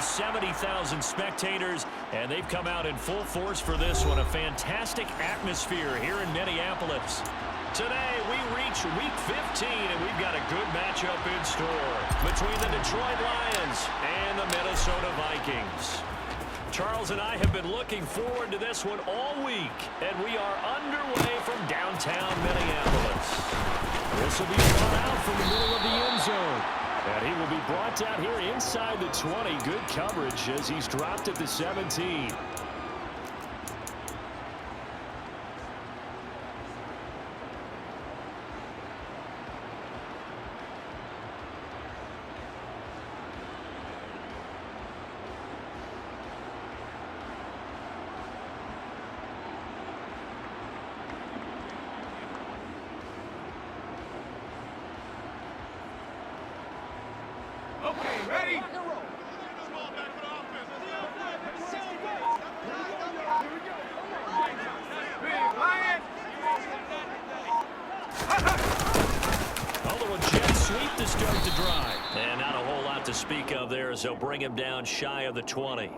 70,000 spectators, and they've come out in full force for this one. A fantastic atmosphere here in Minneapolis. Today, we reach Week 15, and we've got a good matchup in store between the Detroit Lions and the Minnesota Vikings. Charles and I have been looking forward to this one all week, and we are underway from downtown Minneapolis. This will be brought out from the middle of the end zone. And he will be brought down here inside the 20. Good coverage as he's dropped at the 17. Ready? A little jet sweep to start the drive. And not a whole lot to speak of there as they'll bring him down shy of the 20.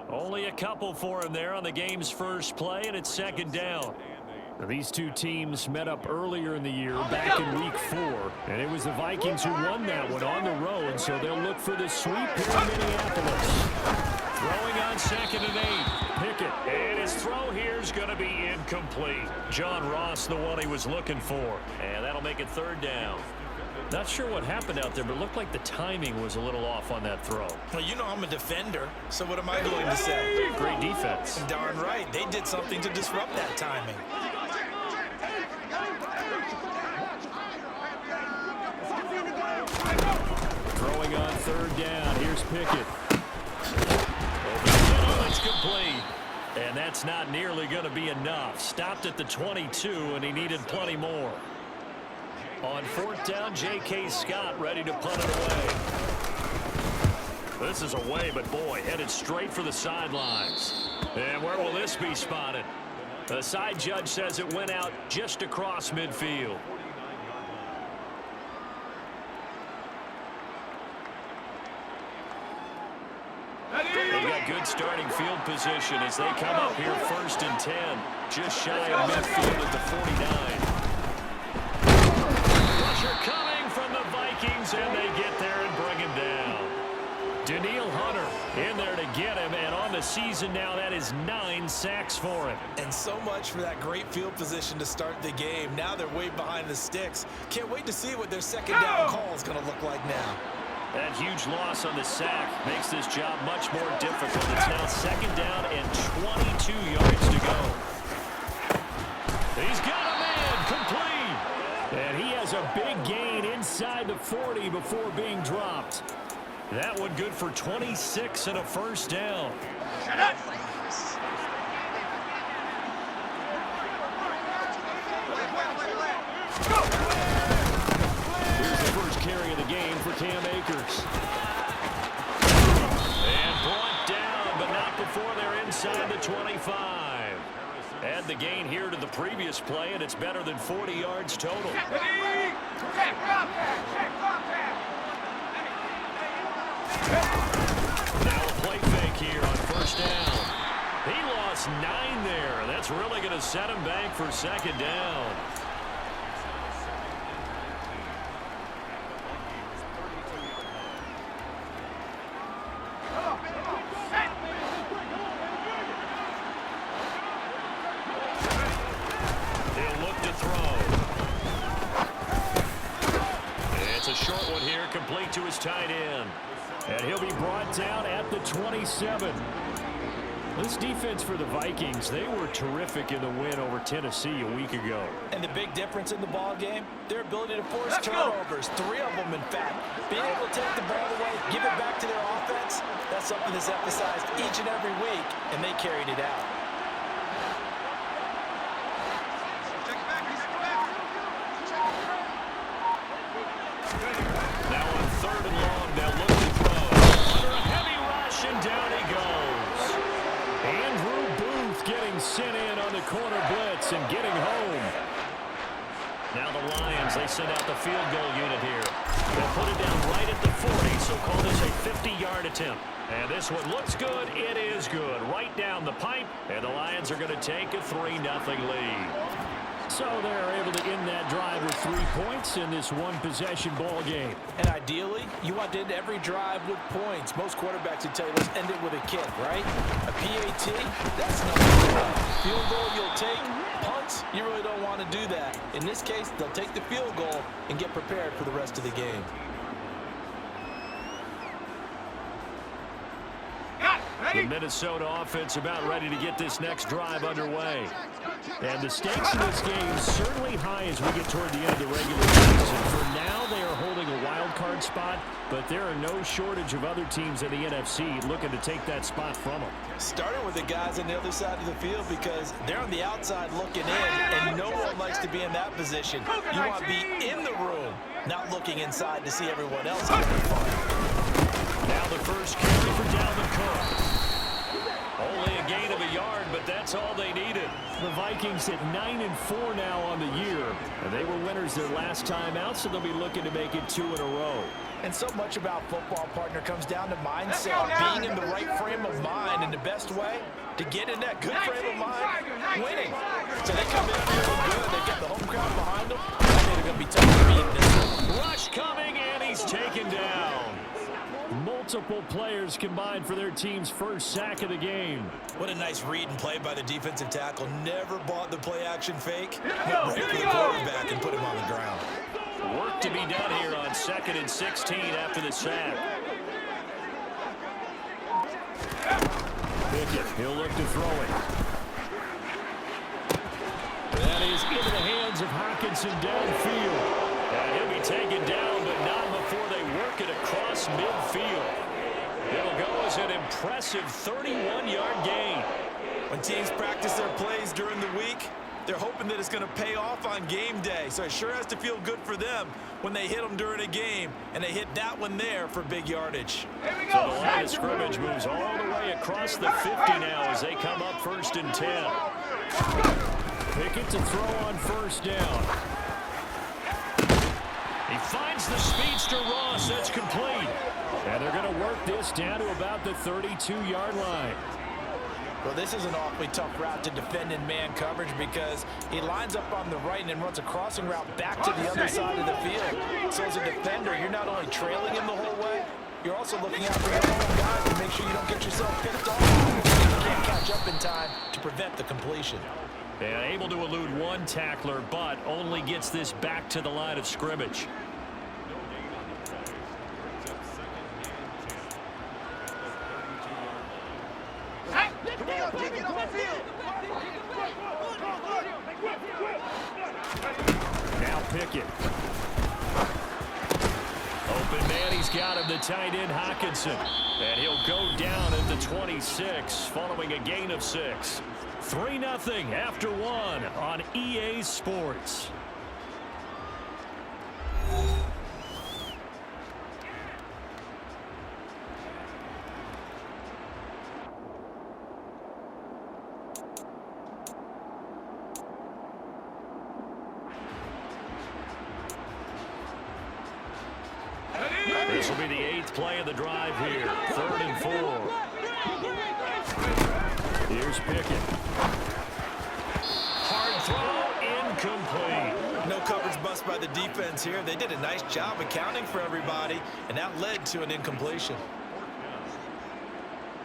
Only a couple for him there on the game's first play, and it's second down. These two teams met up earlier in the year, back in Week 4, and it was the Vikings who won that one on the road, so they'll look for the sweep here in Minneapolis. Throwing on 2nd and 8. Pickett, and his throw here is going to be incomplete. John Ross, the one he was looking for, and that'll make it 3rd down. Not sure what happened out there, but it looked like the timing was a little off on that throw. Well, you know I'm a defender, so what am I going to say? Great defense. Darn right. They did something to disrupt that timing. Throwing on 3rd down. Here's Pickett. Oh, it's complete. And that's not nearly going to be enough. Stopped at the 22, and he needed plenty more. On 4th down, J.K. Scott ready to punt it away. This is away, but boy, headed straight for the sidelines. And where will this be spotted? The side judge says it went out just across midfield. They've got good starting field position as they come up here 1st and 10. Just shy of midfield at the 49. Pressure coming from the Vikings, and they get there and bring him down. Daniil Hunter in there to get him, and on the season now, that is 9 sacks for him. And so much for that great field position to start the game. Now they're way behind the sticks. Can't wait to see what their 2nd down call is going to look like now. That huge loss on the sack makes this job much more difficult. It's now 2nd down and 22 yards to go. He's got a man complete. And he has a big gain inside the 40 before being dropped. That one good for 26 and a 1st down. Shut up. Here's the first carry of the game for Cam Akers. And brought down, but not before they're inside the 25. Add the gain here to the previous play, and it's better than 40 yards total. Now a play fake here on 1st down. He lost 9 there. That's really going to set him back for 2nd down. He'll look to throw. It's a short one here, complete to his tight end. And he'll be brought down at the 27. This defense for the Vikings, they were terrific in the win over Tennessee a week ago. And the big difference in the ball game, their ability to force turnovers, 3 of them in fact. Being able to take the ball away, give it back to their offense, that's something that's emphasized each and every week, and they carried it out. Now on 3rd and long, they'll look to throw. Under a heavy rush, and down he goes. Andrew Booth getting sent in on the corner blitz and getting home. Now the Lions, they send out the field goal unit here. They'll put it down right at the 40, so call this a 50-yard attempt. And this one looks good. It is good. Right down the pipe, and the Lions are going to take a 3-0 lead. So they're able to end that drive with 3 points in this one-possession ball game. And ideally, you want to end every drive with points. Most quarterbacks would tell you, let's end it with a kick, right? A PAT, that's not good. Field goal you'll take. Punts, you really don't want to do that. In this case, they'll take the field goal and get prepared for the rest of the game. The Minnesota offense about ready to get this next drive underway. And the stakes in this game certainly high as we get toward the end of the regular season. For now, they are holding a wild card spot, but there are no shortage of other teams in the NFC looking to take that spot from them. Starting with the guys on the other side of the field because they're on the outside looking in, and no one likes to be in that position. You want to be in the room, not looking inside to see everyone else having fun. Now the first carry for Dalvin Cook. Only a gain of a yard, but that's all they needed. The Vikings at 9-4 now on the year. And they were winners their last time out, so they'll be looking to make it 2 in a row. And so much about football, partner, comes down to mindset, being in the right frame of mind, and the best way to get in that good frame of mind, winning. So they come in feeling good. They get the home crowd behind them. I think they're going to be tough to beat this one. Rush coming, and he's taken down. Multiple players combined for their team's first sack of the game. What a nice read and play by the defensive tackle. Never bought the play-action fake. Went right for the quarterback and put him on the ground. Work to be done here on 2nd and 16 after the sack. Pickett, he'll look to throw it. That is into the hands of Hockenson downfield. And he'll be taken down, but not before they work it across midfield. It'll go as an impressive 31-yard gain. When teams practice their plays during the week, they're hoping that it's going to pay off on game day. So it sure has to feel good for them when they hit them during a game, and they hit that one there for big yardage. So the line of scrimmage moves all the way across the 50 now as they come up 1st and 10. Pickett to throw on 1st down. He finds the speedster Ross. That's complete. And they're going to work this down to about the 32-yard line. Well, this is an awfully tough route to defend in man coverage because he lines up on the right and then runs a crossing route back to the other side of the field. So as a defender, you're not only trailing him the whole way, you're also looking out for your own guys to make sure you don't get yourself picked off. You can't catch up in time to prevent the completion. And able to elude one tackler, but only gets this back to the line of scrimmage. Now Pickett. Open man, he's got him, the tight end Hockenson. And he'll go down at the 26 following a gain of 6. 3-0 after 1 on EA Sports. This will be the 8th play of the drive here. 3rd and 4. Here's Pickett. Hard throw, incomplete. No coverage bust by the defense here. They did a nice job accounting for everybody, and that led to an incompletion.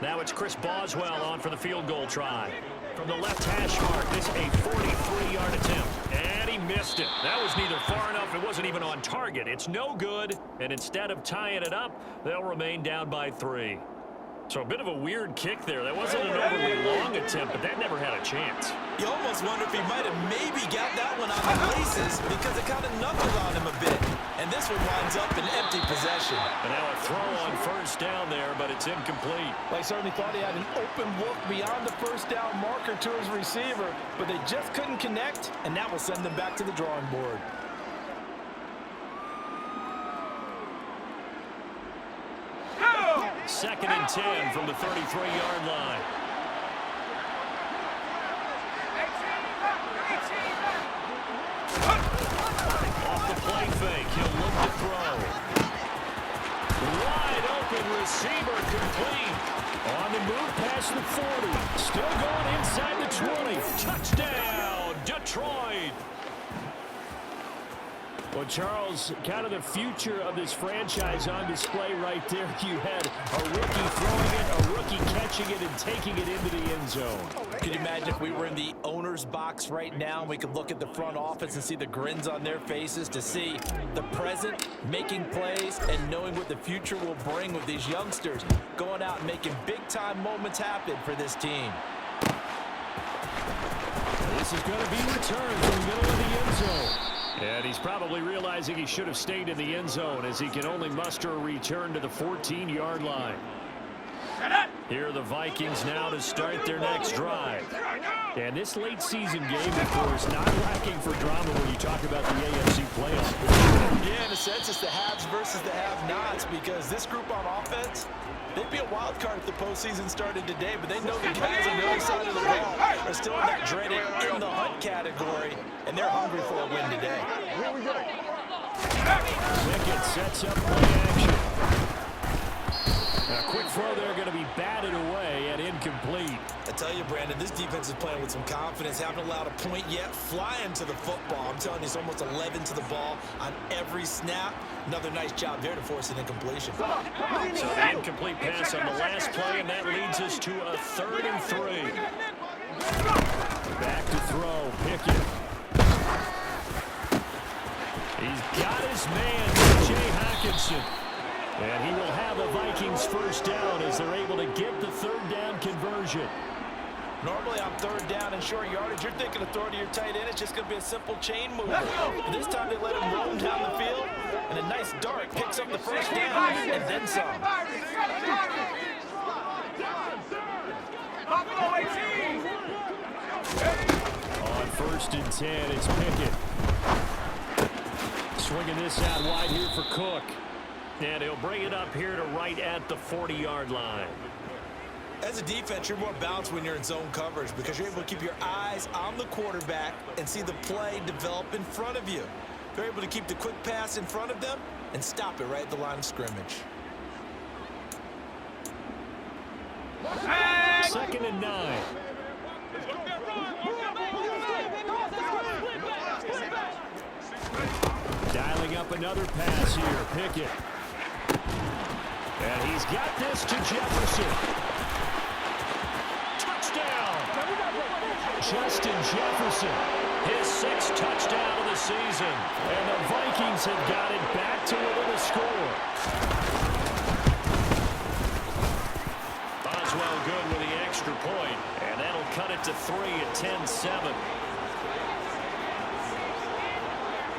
Now it's Chris Boswell on for the field goal try. From the left hash mark, this a 43-yard attempt. And he missed it. That was neither far enough, it wasn't even on target. It's no good, and instead of tying it up, they'll remain down by 3. So a bit of a weird kick there. That wasn't an overly long attempt, but that never had a chance. You almost wonder if he might have maybe got that one on the laces because it kind of knuckled on him a bit. And this one winds up in empty possession. And now a throw on 1st down there, but it's incomplete. They certainly thought he had an open look beyond the 1st down marker to his receiver, but they just couldn't connect, and that will send them back to the drawing board. 2nd and 10 from the 33-yard line. fake. He'll look to throw. Wide open receiver complete. On the move past the 40. Still going inside the 20. Touchdown, Detroit. Well, Charles, kind of the future of this franchise on display right there. You had a rookie throwing it, a rookie catching it, and taking it into the end zone. Could you imagine if we were in the owner's box right now and we could look at the front office and see the grins on their faces, to see the present making plays and knowing what the future will bring with these youngsters going out and making big-time moments happen for this team. This is going to be returned from the middle of the end zone. And he's probably realizing he should have stayed in the end zone as he can only muster a return to the 14-yard line. Here are the Vikings now to start their next drive. And this late season game, of course, not lacking for drama when you talk about the AFC playoff. Yeah, in a sense, it's the haves versus the have-nots, because this group on offense, they'd be a wild card if the postseason started today, but they know the guys on the other side of the ball are still in that dreaded in the hunt category, and they're hungry for a win today. Pickett sets up play action. A quick throw there, going to be batted away and incomplete. I tell you, Brandon, this defense is playing with some confidence. Haven't allowed a point yet. Flying to the football. I'm telling you, it's almost 11 to the ball on every snap. Another nice job there to force an incompletion. So the incomplete pass on the last play, and that leads us to a 3rd and 3. Back to throw, Pickett. He's got his man, J.J. Hawkinson. And he will have a Vikings first down as they're able to get the 3rd down conversion. Normally on 3rd down and short yardage, you're thinking of throwing to your tight end. It's just going to be a simple chain move. But this time they let him roam down the field, and a nice dart picks up the first down and then some. On 1st and 10, it's Pickett. Swinging this out wide here for Cook. And he'll bring it up here to right at the 40-yard line. As a defense, you're more balanced when you're in zone coverage because you're able to keep your eyes on the quarterback and see the play develop in front of you. They're able to keep the quick pass in front of them and stop it right at the line of scrimmage. 2nd and 9. Dialing up another pass here, Pickett. And he's got this to Jefferson. Touchdown! Justin Jefferson. His 6th touchdown of the season. And the Vikings have got it back to within a score. Boswell good with the extra point. And that'll cut it to 3 at 10-7.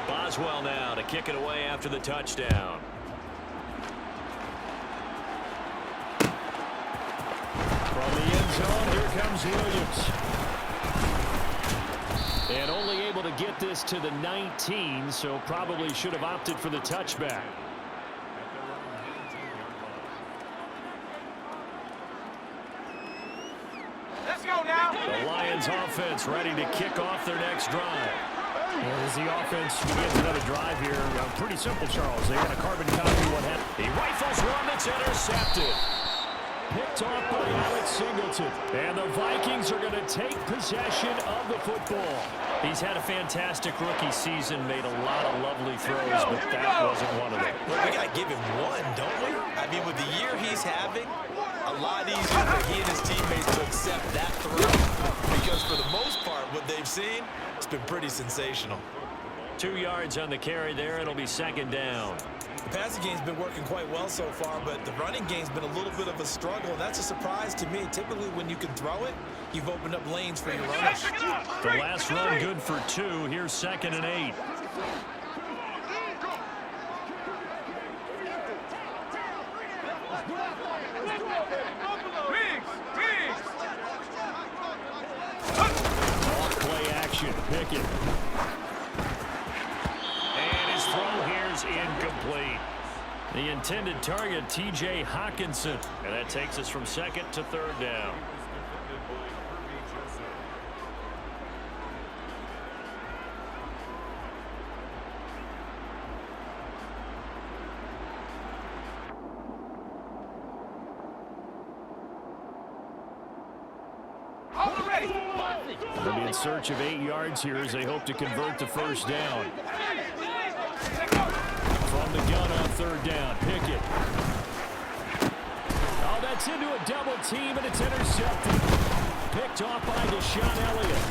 Boswell now to kick it away after the touchdown. From the end zone, here comes Williams. And only able to get this to the 19, so probably should have opted for the touchback. Let's go now. The Lions offense ready to kick off their next drive. And as the offense begins another drive here, pretty simple, Charles. They want a carbon copy of what happened. He rifles one that's intercepted. Picked off by Alex Singleton. And the Vikings are going to take possession of the football. He's had a fantastic rookie season, made a lot of lovely throws, but that wasn't one of them. Well, we got to give him one, don't we? I mean, with the year he's having, a lot easier for he and his teammates to accept that throw because for the most part, what they've seen, it's been pretty sensational. 2 yards on the carry there. It'll be 2nd down. The passing game's been working quite well so far, but the running game's been a little bit of a struggle, and that's a surprise to me. Typically, when you can throw it, you've opened up lanes for your runners. The last run good for 2. Here's 2nd and 8. Off play action, Pickett. And his throw here's incomplete. The intended target, T.J. Hawkinson. And that takes us from 2nd to 3rd down. They'll be in search of 8 yards here as they hope to convert the first down. From the gun on third down, Pickett. Oh, that's into a double team, and it's intercepted. Picked off by Deshaun Elliott.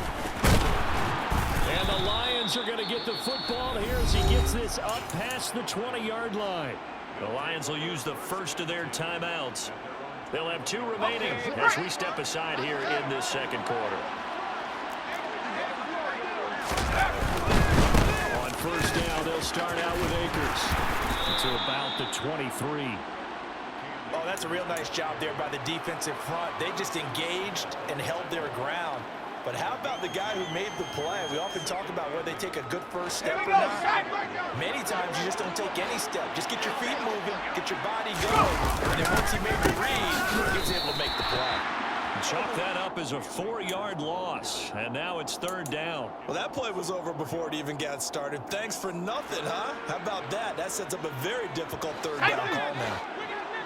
And the Lions are going to get the football here as he gets this up past the 20-yard line. The Lions will use the first of their timeouts. They'll have 2 remaining as we step aside here in this second quarter. On first down, they'll start out with Akers to about the 23. Oh, that's a real nice job there by the defensive front. They just engaged and held their ground. But how about the guy who made the play? We often talk about whether they take a good first step or not. Many times you just don't take any step. Just get your feet moving, get your body going. And then once he made the read, he was able to make the play. Chalk that up as a 4-yard loss, and now it's third down. Well, that play was over before it even got started. Thanks for nothing, huh? How about that? That sets up a very difficult third down call now.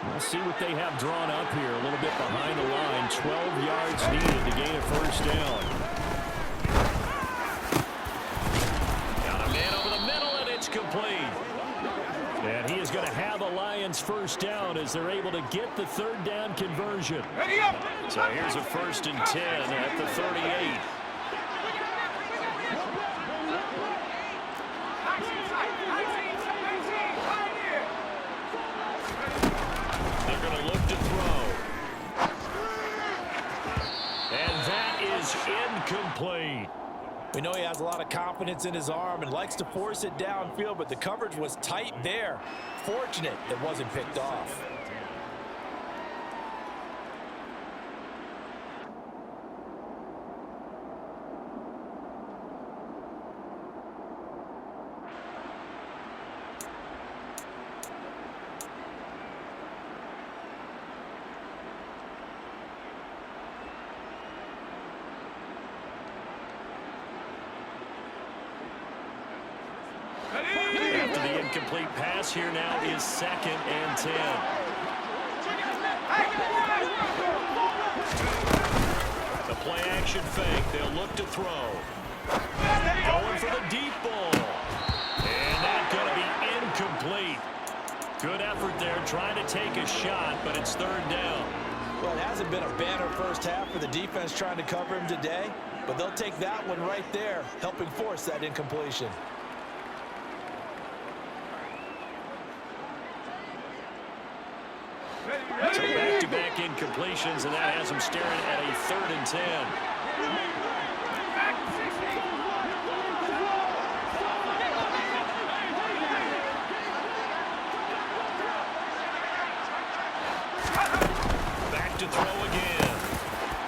We'll see what they have drawn up here. A little bit behind the line. 12 yards needed to gain a first down. Got a man over the middle, and it's complete. And he is going to have the Lions first down as they're able to get the third down conversion. So here's a 1st and 10 at the 38. They're going to look to throw. And that is incomplete. We know he has a lot of confidence in his arm and likes to force it downfield, but the coverage was tight there. Fortunate it wasn't picked off. After the incomplete pass, here now is 2nd and 10. The play action fake. They'll look to throw. Going for the deep ball. And that's going to be incomplete. Good effort there trying to take a shot, but it's third down. Well, it hasn't been a banner first half for the defense trying to cover him today, but they'll take that one right there, helping force that incompletion. So back-to-back incompletions, and that has him staring at a 3rd and 10. Back to throw again.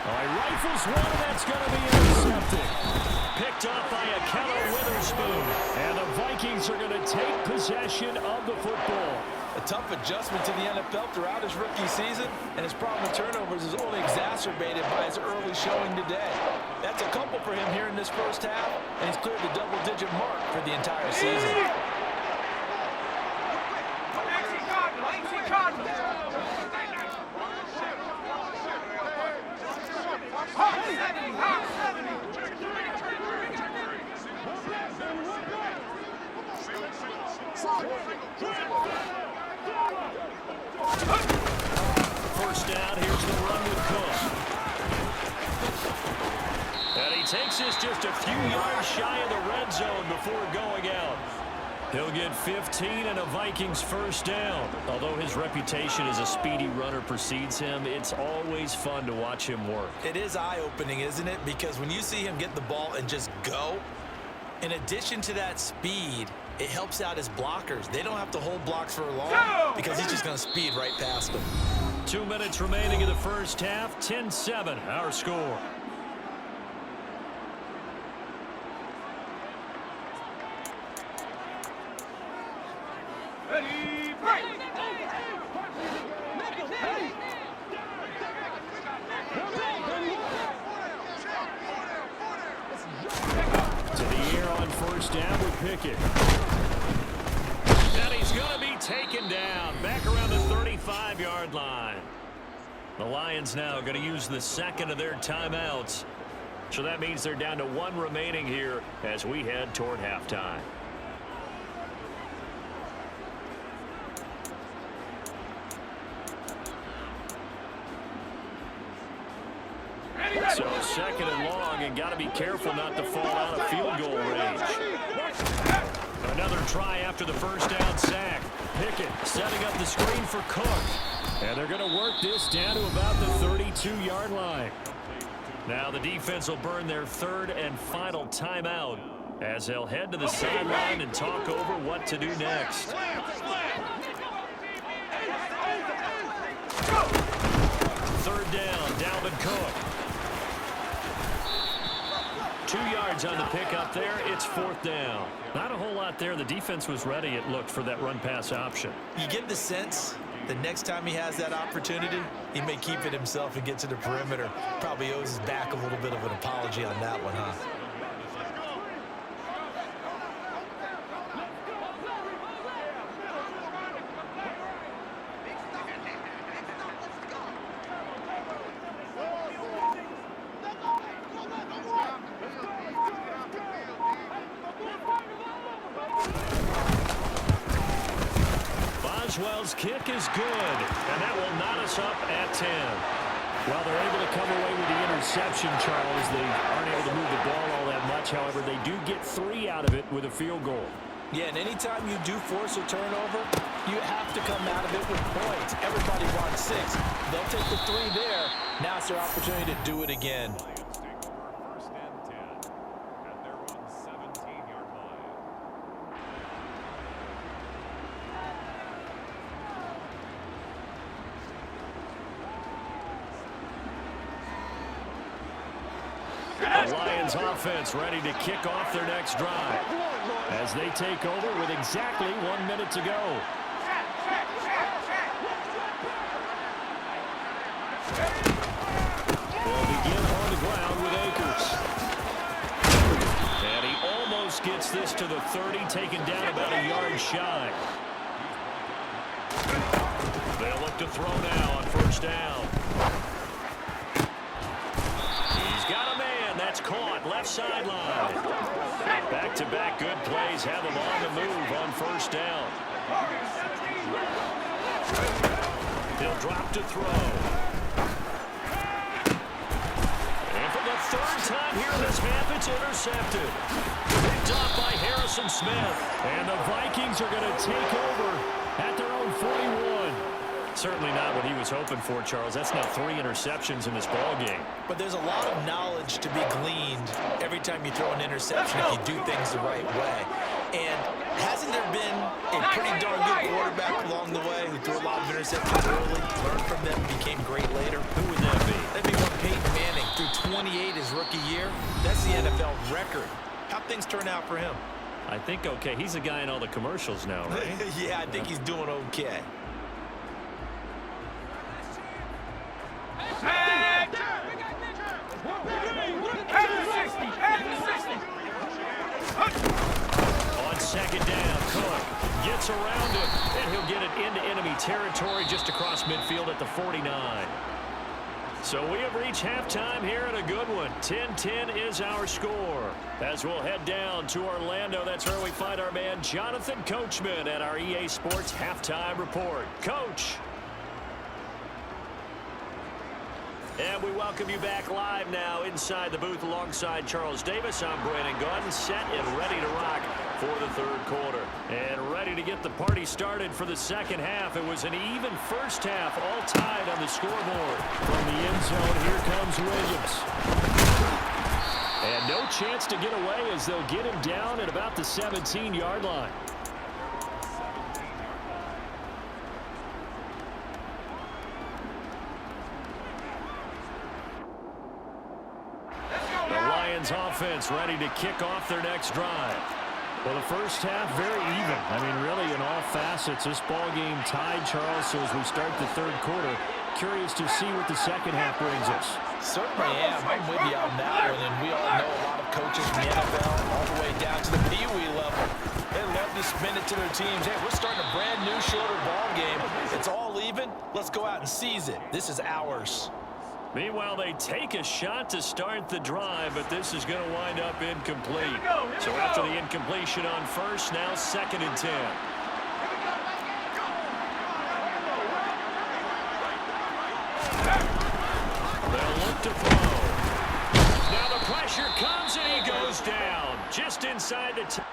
All right, rifles one, and that's going to be intercepted. Picked off by a Keller Witherspoon. And the Vikings are going to take possession of the football. A tough adjustment to the NFL throughout his rookie season, and his problem with turnovers is only exacerbated by his early showing today. That's a couple for him here in this first half, and he's cleared the double-digit mark for the entire season. First down, here's the run with Cook. And he takes this just a few yards shy of the red zone before going out. He'll get 15 and a Vikings first down. Although his reputation as a speedy runner precedes him, it's always fun to watch him work. It is eye-opening, isn't it? Because when you see him get the ball and just go, in addition to that speed, it helps out his blockers. They don't have to hold blocks for long because he's just going to speed right past them. 2 minutes remaining in the first half. 10-7, our score. Ready, break! To the air on first down with Pickett. And he's going to be taken down back around the 35-yard line. The Lions now going to use the second of their timeouts So that means they're down to 1 remaining here as we head toward halftime. So 2nd and long, and got to be careful not to fall out of field goal range. Another try after the first down sack. Pickett setting up the screen for Cook. And they're going to work this down to about the 32-yard line. Now the defense will burn their 3rd and final timeout as they'll head to the sideline and talk over what to do next. 3rd down, Dalvin Cook. 2 yards on the pickup there. It's 4th down. Not a whole lot there. The defense was ready, it looked, for that run-pass option. You get the sense the next time he has that opportunity, he may keep it himself and get to the perimeter. Probably owes his back a little bit of an apology on that one, huh? Boswell's kick is good, and that will knot us up at 10. Well, they're able to come away with the interception, Charles. They aren't able to move the ball all that much. However, they do get 3 out of it with a field goal. Yeah, and anytime you do force a turnover, you have to come out of it with points. Everybody wants 6. They'll take the 3 there. Now it's their opportunity to do it again. The Lions offense ready to kick off their next drive as they take over with exactly 1 minute to go. They'll begin on the ground with Akers. And he almost gets this to the 30, taken down about a yard shy. They'll look to throw now on 1st down. That's caught left sideline. Back-to-back good plays have him on the move on 1st down. He'll drop to throw. And for the 3rd time here in this half, it's intercepted. Picked up by Harrison Smith. And the Vikings are going to take over at their own 41. Certainly not what he was hoping for, Charles. That's now 3 interceptions in this ball game. But there's a lot of knowledge to be gleaned every time you throw an interception if you do things the right way. And hasn't there been a pretty darn good quarterback along the way who threw a lot of interceptions early, learned from them, became great later? Who would that be? That'd be one Peyton Manning. Threw 28 his rookie year. That's the NFL record. How'd things turn out for him? I think okay. He's the guy in all the commercials now, right? Yeah, I think he's doing okay. On 2nd down, Cook gets around him, and he'll get it into enemy territory just across midfield at the 49. So we have reached halftime here in a good one. 10-10 is our score. As we'll head down to Orlando, that's where we find our man Jonathan Coachman at our EA Sports Halftime Report. Coach. And we welcome you back live now inside the booth alongside Charles Davis. I'm Brandon Gordon, set and ready to rock for the 3rd quarter. And ready to get the party started for the 2nd half. It was an even 1st half, all tied on the scoreboard. From the end zone, here comes Williams. And no chance to get away as they'll get him down at about the 17-yard line. Offense ready to kick off their next drive. Well, the 1st half very even. I mean, really in all facets, this ball game tied, Charles. So as we start the 3rd quarter, curious to see what the 2nd half brings us. Certainly am. I'm with you on that one. And we all know a lot of coaches in the NFL all the way down to the Pee Wee level. They love to spin it to their teams. Hey, we're starting a brand new, shorter ball game. It's all even. Let's go out and seize it. This is ours. Meanwhile, they take a shot to start the drive, but this is going to wind up incomplete. So after the incompletion on first, now 2nd and 10. They'll look to throw. Now the pressure comes and he goes down just inside the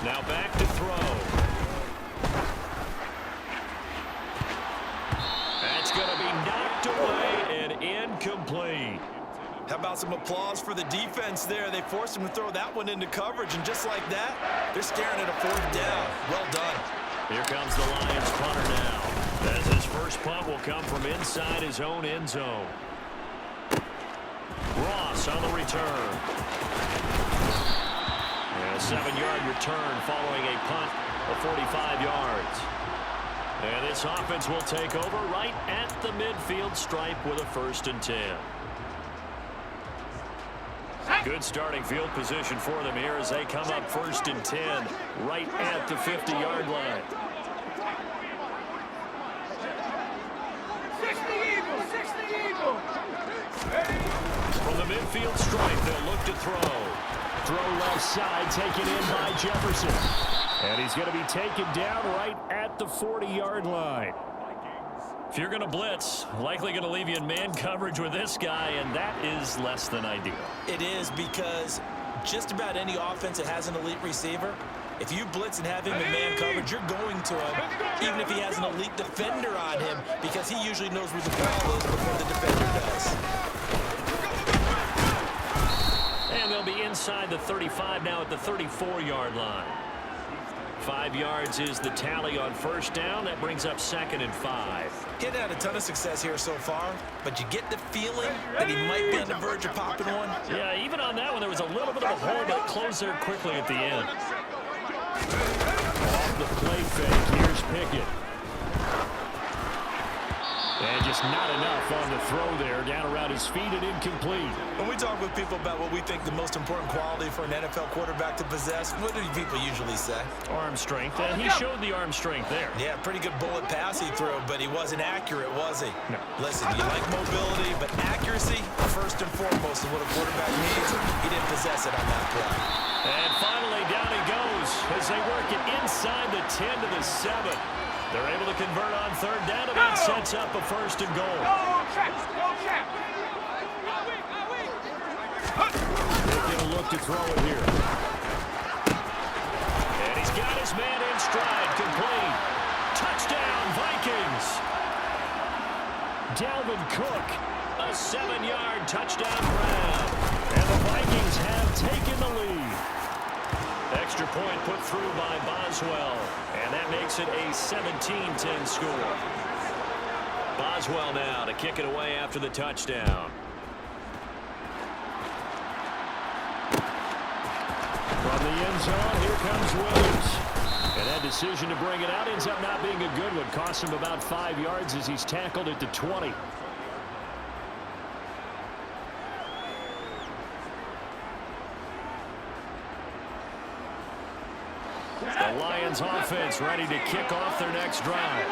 Now back to throw. That's going to be knocked away and incomplete. How about some applause for the defense there? They forced him to throw that one into coverage, and just like that, they're staring at a 4th down. Well done. Here comes the Lions punter now, as his first punt will come from inside his own end zone. Ross on the return. And a 7-yard return following a punt of 45 yards. And this offense will take over right at the midfield stripe with a 1st and 10. Good starting field position for them here as they come up 1st and 10 right at the 50-yard line. 60 Eagles! From the midfield stripe, they'll look to throw. Throw left side, taken in by Jefferson. And he's going to be taken down right at the 40-yard line. If you're going to blitz, likely going to leave you in man coverage with this guy, and that is less than ideal. It is, because just about any offense that has an elite receiver, if you blitz and have him in man coverage, you're going to him, even if he has an elite defender on him, because he usually knows where the ball is before the defender does. And they'll be inside the 35 now at the 34-yard line. 5 yards is the tally on 1st down. That brings up 2nd and 5. He had a ton of success here so far, but you get the feeling that he might be on the verge of popping one. Yeah, even on that one, there was a little bit of a hole, but it closed there quickly at the end. Off the play fake, here's Pickett. And just not enough on the throw there, down around his feet and incomplete. When we talk with people about what we think the most important quality for an NFL quarterback to possess, what do people usually say? Arm strength, and he showed the arm strength there. Yeah, pretty good bullet pass he threw, but he wasn't accurate, was he? No. Listen, you like mobility, but accuracy, first and foremost, is what a quarterback needs. He didn't possess it on that play. And finally, down he goes as they work it inside the 10 to the 7. They're able to convert on 3rd down, and that sets up a 1st and goal. They're going to look to throw it here. And he's got his man in stride, complete. Touchdown, Vikings. Dalvin Cook. A 7-yard touchdown grab. And the Vikings have taken the lead. Extra point put through by Boswell. And that makes it a 17-10 score. Boswell now to kick it away after the touchdown. From the end zone, here comes Williams. And that decision to bring it out ends up not being a good one. Cost him about 5 yards as he's tackled at the 20. The Lions offense ready to kick off their next drive.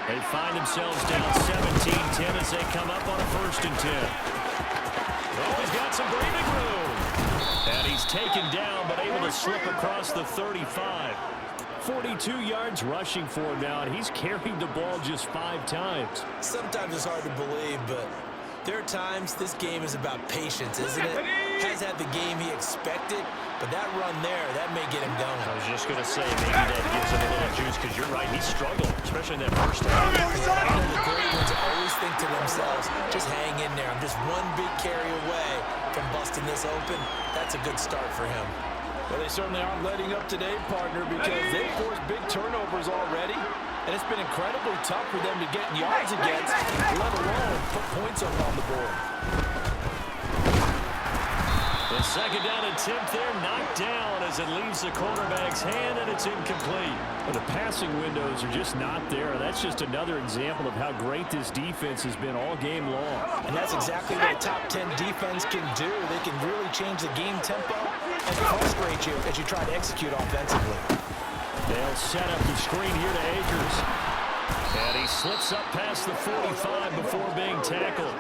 They find themselves down 17-10 as they come up on a 1st and 10. Oh, he's got some breathing room. And he's taken down, but able to slip across the 35. 42 yards rushing for him now, and he's carried the ball just 5 times. Sometimes it's hard to believe, but there are times this game is about patience, isn't it? Has had the game he expected, but that run there, that may get him going. I was just going to say, maybe that gives him a little juice, because you're right, he struggled, especially in that first half. I know the great ones always think to themselves, just hang in there. I'm just one big carry away from busting this open. That's a good start for him. Well, they certainly aren't letting up today, partner, because they've forced big turnovers already, and it's been incredibly tough for them to get yards against, let alone put points up on the board. The second down attempt there knocked down as it leaves the quarterback's hand, and it's incomplete. Well, the passing windows are just not there. That's just another example of how great this defense has been all game long. And that's exactly what a top 10 defense can do. They can really change the game tempo and frustrate you as you try to execute offensively. They'll set up the screen here to Akers. And he slips up past the 45 before being tackled.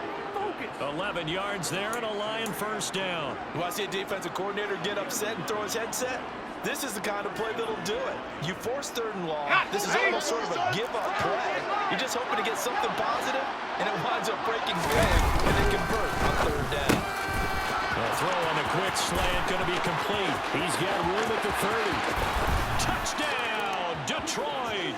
11 yards there and a Lion first down. You want to see a defensive coordinator get upset and throw his headset? This is the kind of play that'll do it. You force 3rd and long. This is almost sort of a give-up play. You're just hoping to get something positive, and it winds up breaking big when they convert on 3rd down. The throw on the quick slant going to be complete. He's got room at the 30. Touchdown, Detroit!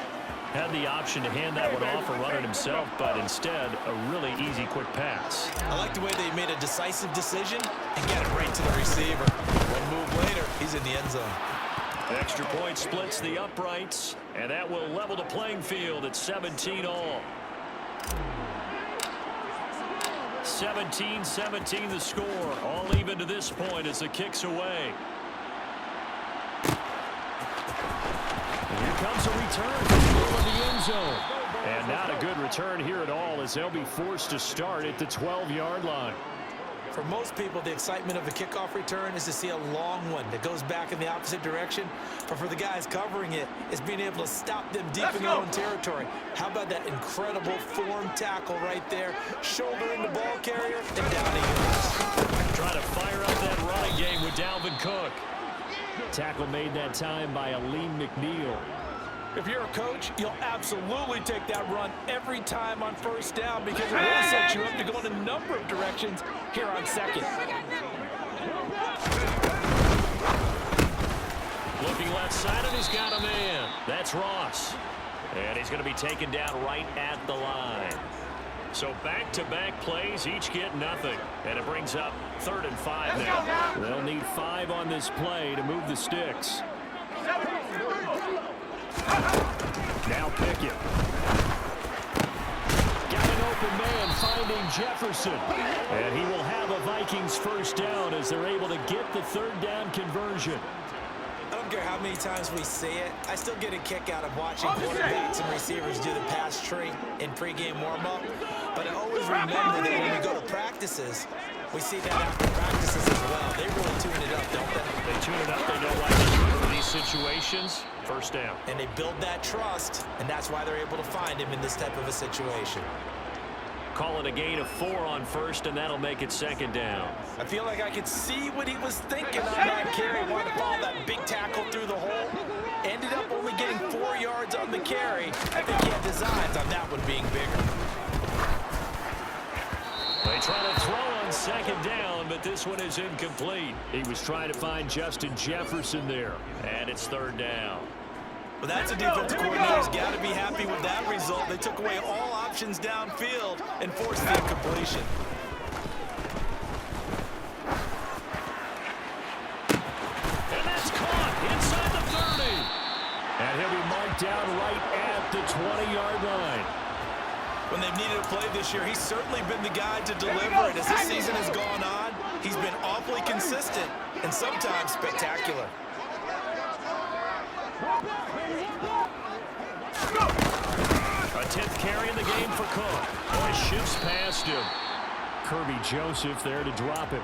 Had the option to hand that one off or run it himself, but instead, a really easy, quick pass. I like the way they made a decisive decision and got it right to the receiver. One move later, he's in the end zone. Extra point splits the uprights, and that will level the playing field at 17 all. 17-17 the score, all even to this point as the kick's away. Here comes a return to the middle of the end zone. And not a good return here at all as they'll be forced to start at the 12-yard line. For most people, the excitement of a kickoff return is to see a long one that goes back in the opposite direction. But for the guys covering it, it's being able to stop them deep in their own territory. How about that incredible form tackle right there? Shouldering the ball carrier and down he goes. Trying to fire up that running game with Dalvin Cook. Tackle made that time by Aleem McNeil. If you're a coach, you'll absolutely take that run every time on 1st down because it really sets you up to go in a number of directions here on 2nd. Looking left side, and he's got a man. That's Ross. And he's going to be taken down right at the line. So back-to-back plays, each get nothing. And it brings up 3rd and 5 now. They'll need 5 on this play to move the sticks. Now Pickett. Got an open man finding Jefferson. And he will have a Vikings first down as they're able to get the 3rd down conversion. I don't care how many times we see it. I still get a kick out of watching quarterbacks and receivers do the pass tree in pregame warm-up. But I always remember that when we go to practices, we see that after practices as well. They really tune it up, don't they? They tune it up. They know why to do it in these situations. First down. And they build that trust, and that's why they're able to find him in this type of a situation. Call it a gain of 4 on 1st, and that'll make it 2nd down. I feel like I could see what he was thinking on that carry. Wanted to follow that big tackle through the hole. Ended up only getting 4 yards on the carry. I think he had designs on that one being bigger. They try to throw on 2nd down, but this one is incomplete. He was trying to find Justin Jefferson there. And it's 3rd down. Well, that's a defensive coordinator's got to be happy with that result. They took away all options downfield and forced the incompletion. And that's caught inside the 30. And he'll be marked down right at the 20-yard line. When they've needed a play this year, he's certainly been the guy to deliver it. As this season has gone on, he's been awfully consistent and sometimes spectacular. A 10th carry in the game for Cook. Boy, shifts past him. Kirby Joseph there to drop him.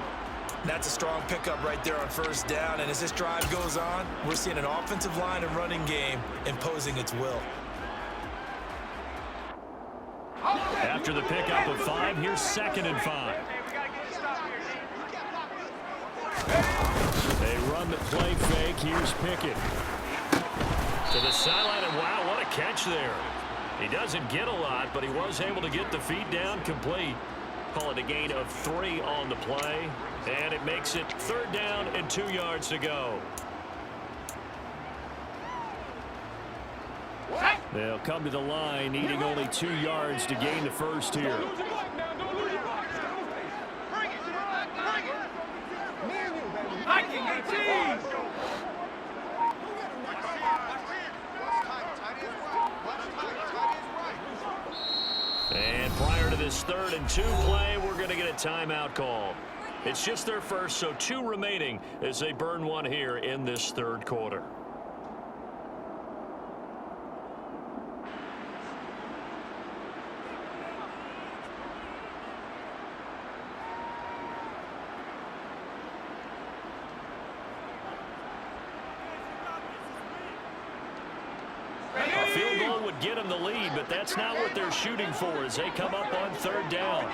That's a strong pickup right there on 1st down. And as this drive goes on, we're seeing an offensive line and running game imposing its will. After the pickup of 5, here's 2nd and 5. They run the play fake. Here's Pickett. To the sideline, and wow, what a catch there. He doesn't get a lot, but he was able to get the feet down complete. Call it a gain of 3 on the play, and it makes it 3rd down and 2 yards to go. They'll come to the line, needing only 2 yards to gain the first here. Wk15! And prior to this 3rd and 2 play, we're going to get a timeout call. It's just their first, so 2 remaining as they burn one here in this 3rd quarter. A field goal would get them the lead, but that's not what they're shooting for as they come up on 3rd down.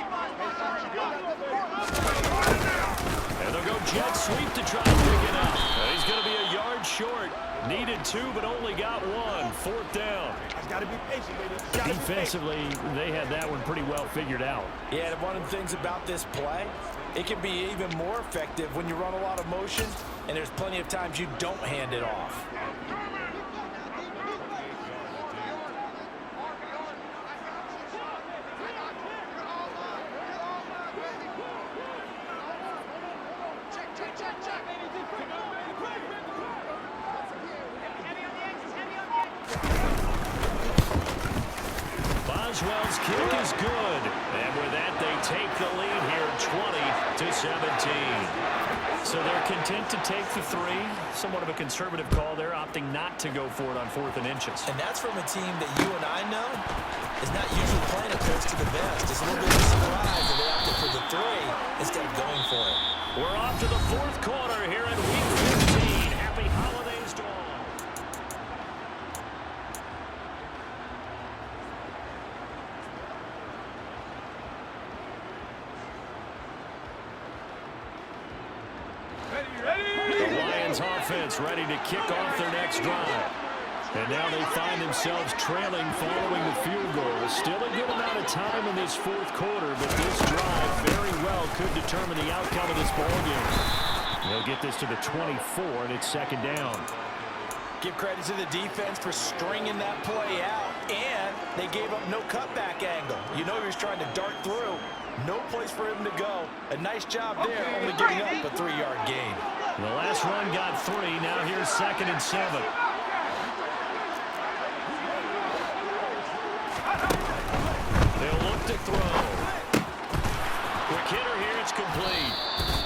And they'll go jet sweep to try to pick it up. He's going to be a yard short. Needed 2, but only got 1. 4th down. Got to be patient, baby. Defensively, they had that one pretty well figured out. Yeah, and one of the things about this play, it can be even more effective when you run a lot of motion, and there's plenty of times you don't hand it off. Boswell's kick is good. And with that, they take the lead here 20-17. So they're content to take the 3. Somewhat of a conservative call there, opting not to go for it on 4th and inches. And that's from a team that you and I know is not usually playing it close to the vest. It's a little bit of a surprise that they opted for the 3 instead of going for it. We're off to the 4th quarter here in Week 15. Happy holidays to all. The Lions offense ready to kick off their next drive. And now they find themselves trailing following the field goal. Still a good amount of time in this 4th quarter, but this drive very well could determine the outcome of this ballgame. They'll get this to the 24, and it's 2nd down. Give credit to the defense for stringing that play out, and they gave up no cutback angle. You know he was trying to dart through. No place for him to go. A nice job there, only giving up a 3-yard gain. The last run got 3. Now here's 2nd and 7. They'll look to throw. Quick hitter here, it's complete.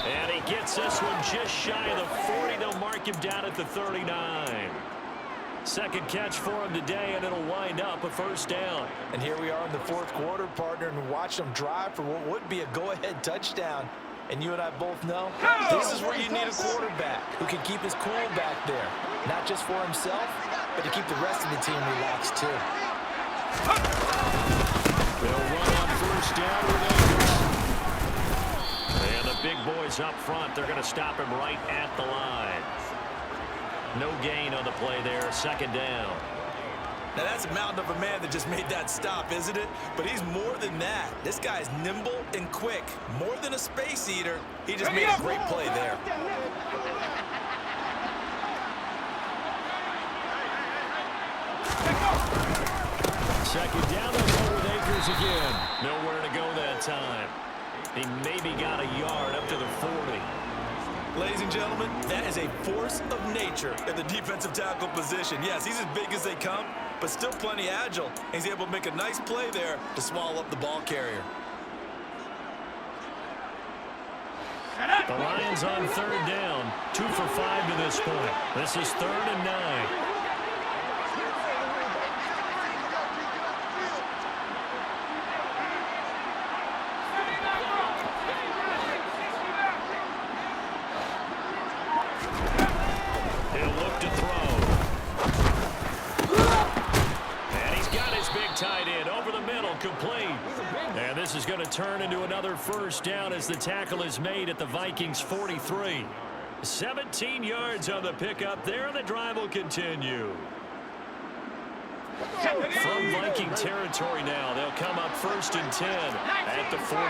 And he gets this one just shy of the 40. They'll mark him down at the 39. Second catch for him today, and it'll wind up a 1st down. And here we are in the 4th quarter, partner, and watch them drive for what would be a go-ahead touchdown. And you and I both know this is where you need a quarterback who can keep his cool back there. Not just for himself, but to keep the rest of the team relaxed, too. They'll run on 1st down with Akers. And the big boys up front, they're going to stop him right at the line. No gain on the play there, 2nd down. Now, that's a mountain of a man that just made that stop, isn't it? But he's more than that. This guy's nimble and quick. More than a space eater. He just made a great play there. Second down, they'll go with Akers again. Nowhere to go that time. He maybe got a yard up to the 40. Ladies and gentlemen, that is a force of nature in the defensive tackle position. Yes, he's as big as they come, but still plenty agile. He's able to make a nice play there to swallow up the ball carrier. The Lions on 3rd down. 2 for 5 to this point. This is 3rd and 9. And this is going to turn into another 1st down as the tackle is made at the Vikings 43. 17 yards on the pickup there, and the drive will continue. From Viking territory now, they'll come up 1st and 10 at the 43.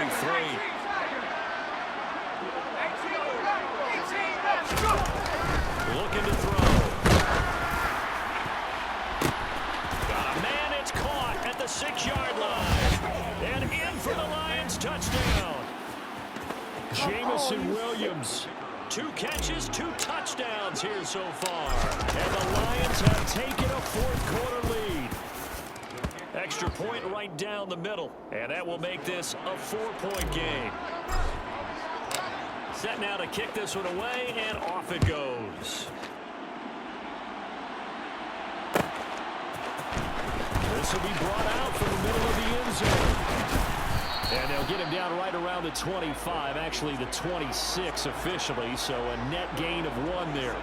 Looking to throw. Got a man, it's caught at the 6-yard line. And in for the Lions touchdown. Jamison Williams. 2 catches, 2 touchdowns here so far. And the Lions have taken a 4th-quarter lead. Extra point right down the middle. And that will make this a 4-point game. Set now to kick this one away, and off it goes. This will be brought out from the middle of the end zone. And they'll get him down right around the 25, actually the 26 officially, so a net gain of 1 there.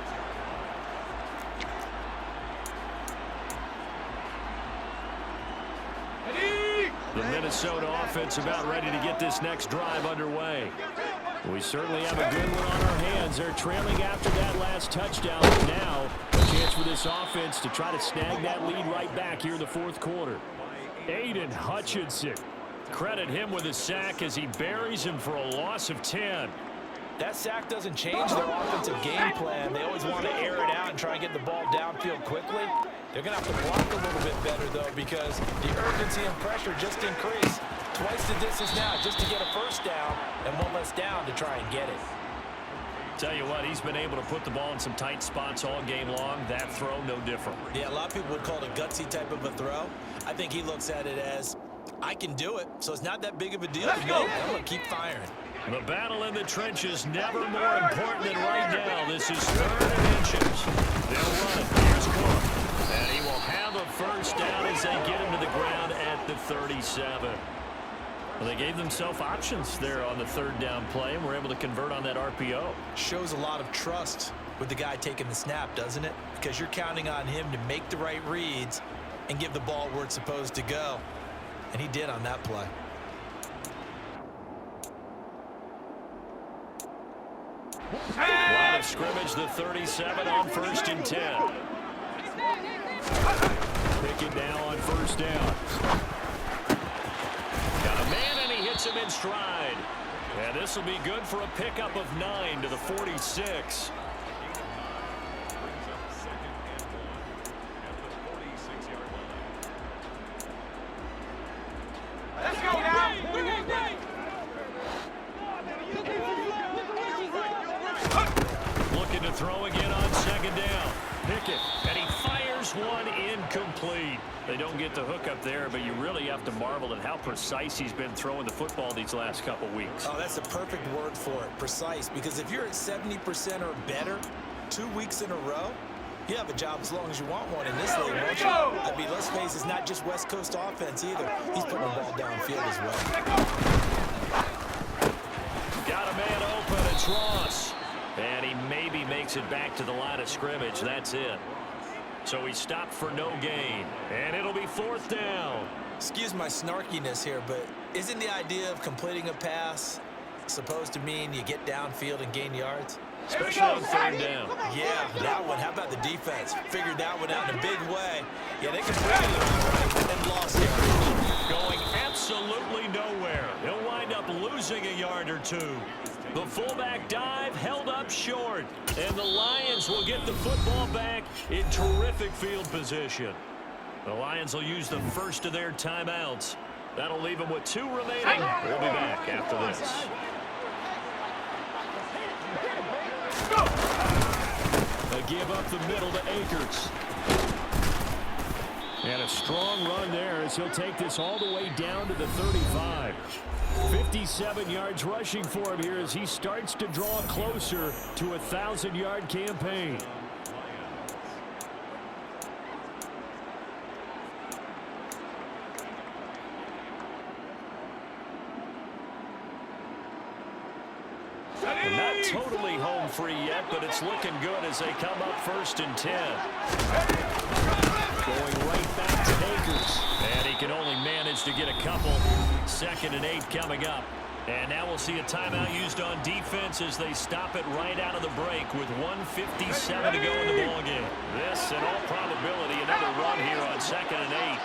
The Minnesota offense about ready to get this next drive underway. We certainly have a good one on our hands. They're trailing after that last touchdown. But now a chance for this offense to try to snag that lead right back here in the 4th quarter. Aiden Hutchinson. Credit him with a sack as he buries him for a loss of 10. That sack doesn't change their offensive game plan. They always want to air it out and try and get the ball downfield quickly. They're going to have to block a little bit better, though, because the urgency and pressure just increased. Twice the distance now just to get a 1st down and 1 less down to try and get it. Tell you what, he's been able to put the ball in some tight spots all game long. That throw, no different. Yeah, a lot of people would call it a gutsy type of a throw. I think he looks at it as, I can do it, so it's not that big of a deal to me. I'm going to keep firing. The battle in the trenches never more important than right now. This is 3rd and inches. They'll run it. Here's Cook. And he will have a 1st down as they get him to the ground at the 37. Well, they gave themselves options there on the 3rd down play and were able to convert on that RPO. Shows a lot of trust with the guy taking the snap, doesn't it? Because you're counting on him to make the right reads and give the ball where it's supposed to go. And he did on that play. Line of scrimmage, the 37 on 1st and 10. Pick it now on 1st down. Got a man, and he hits him in stride. And this will be good for a pickup of 9 to the 46. Let's go now. Looking to throw again on 2nd down. Pickett, and he fires one incomplete. They don't get the hook up there, but you really have to marvel at how precise he's been throwing the football these last couple weeks. Oh, that's the perfect word for it, precise, because if you're at 70% or better 2 weeks in a row, you have a job as long as you want one in this league, won't you? I mean, let's face it, it's not just West Coast offense either. He's putting the ball downfield as well. Got a man open, it's Ross. And he maybe makes it back to the line of scrimmage. That's it. So he stopped for no gain. And it'll be 4th down. Excuse my snarkiness here, but isn't the idea of completing a pass supposed to mean you get downfield and gain yards? Especially on 3rd down. Yeah, that one. How about the defense? Figured that one out in a big way. Yeah, they completed it and lost it. Going absolutely nowhere. He'll wind up losing a yard or 2. The fullback dive held up short. And the Lions will get the football back in terrific field position. The Lions will use the first of their timeouts. That'll leave them with 2 remaining. We'll be back after this. A give up the middle to Akers. And a strong run there as he'll take this all the way down to the 35. 57 yards rushing for him here as he starts to draw closer to a 1,000-yard campaign. Not totally home free yet, but it's looking good as they come up 1st and 10. Going right back to Akers. And he can only manage to get a couple. 2nd and 8 coming up. And now we'll see a timeout used on defense as they stop it right out of the break with 1:57 to go in the ballgame. This, in all probability, another run here on 2nd and 8.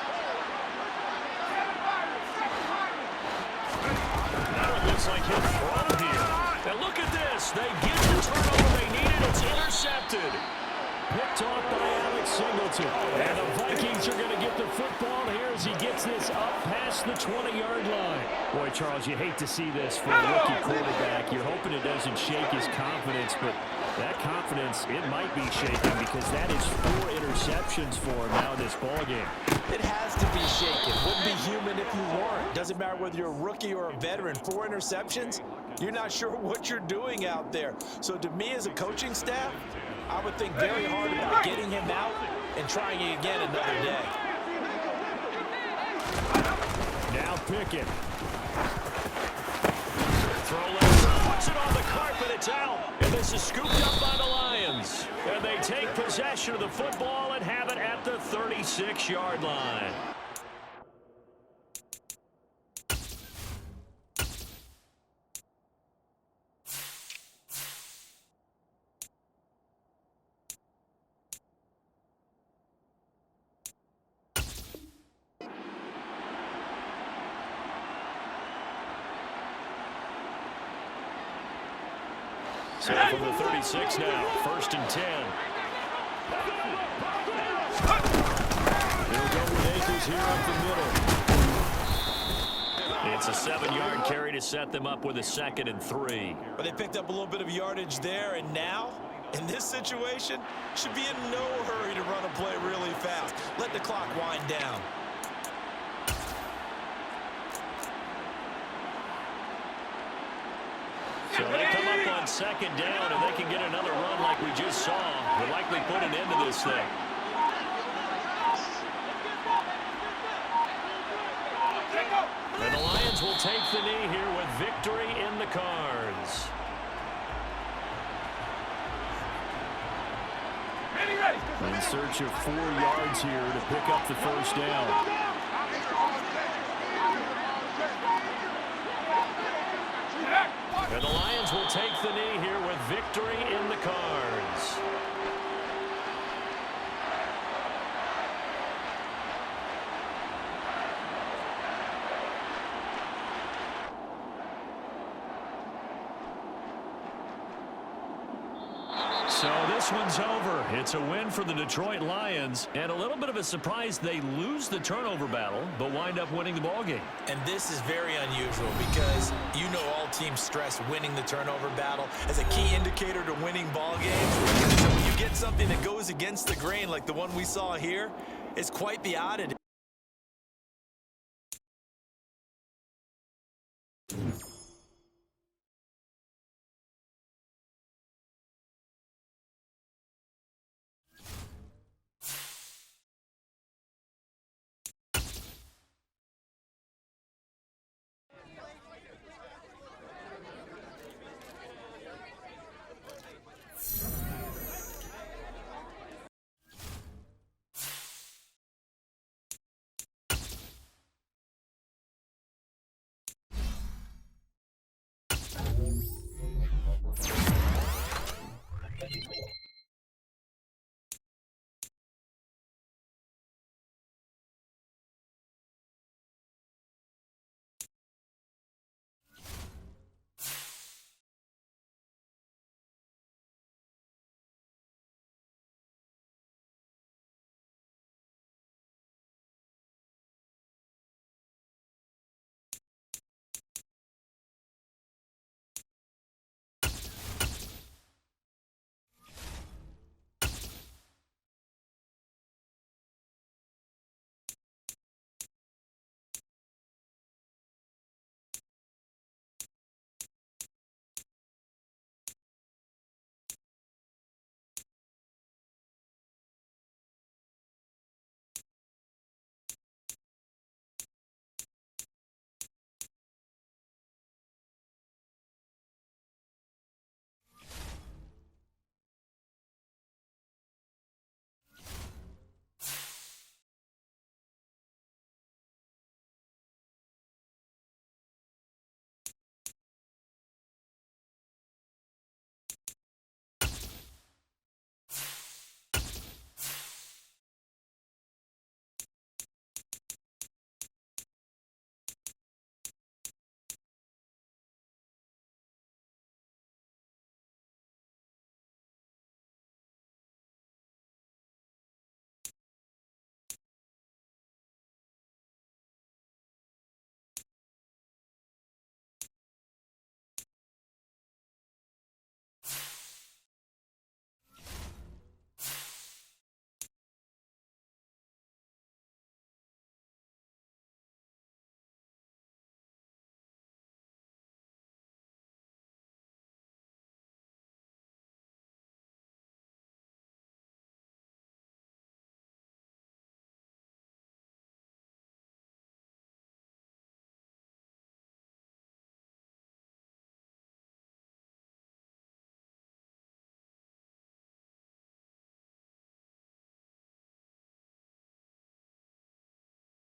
Now it looks like he'll throw here. And look at this. They get the turnover they needed. It's intercepted. Picked off by Alex Singleton. And the Vikings are going to get the football here as he gets this up past the 20-yard line. Boy, Charles, you hate to see this for a rookie quarterback. You're hoping it doesn't shake his confidence, but that confidence, it might be shaken because that is 4 interceptions for him now in this ballgame. It has to be shaken. Wouldn't be human if you weren't. Doesn't matter whether you're a rookie or a veteran. 4 interceptions, you're not sure what you're doing out there. So to me as a coaching staff, I would think very hard about getting him out and trying it again another day. Now Pickett. Throw left, puts it on the carpet, it's out. And this is scooped up by the Lions. And they take possession of the football and have it at the 36-yard line. So from the 36 now, 1st and 10. They'll go with Akers here up the middle. It's a 7-yard carry to set them up with a 2nd and 3. But they picked up a little bit of yardage there, and now, in this situation, should be in no hurry to run a play really fast. Let the clock wind down. So they come up on 2nd down, and they can get another run like we just saw. Will likely put an end to this thing. And the Lions will take the knee here with victory in the cards. In search of 4 yards here to pick up the 1st down. And the Lions will take the knee here with victory in the cards. So this one's over. It's a win for the Detroit Lions, and a little bit of a surprise they lose the turnover battle, but wind up winning the ballgame. And this is very unusual because you know all teams stress winning the turnover battle as a key indicator to winning ball games. So when you get something that goes against the grain like the one we saw here, it's quite the oddity.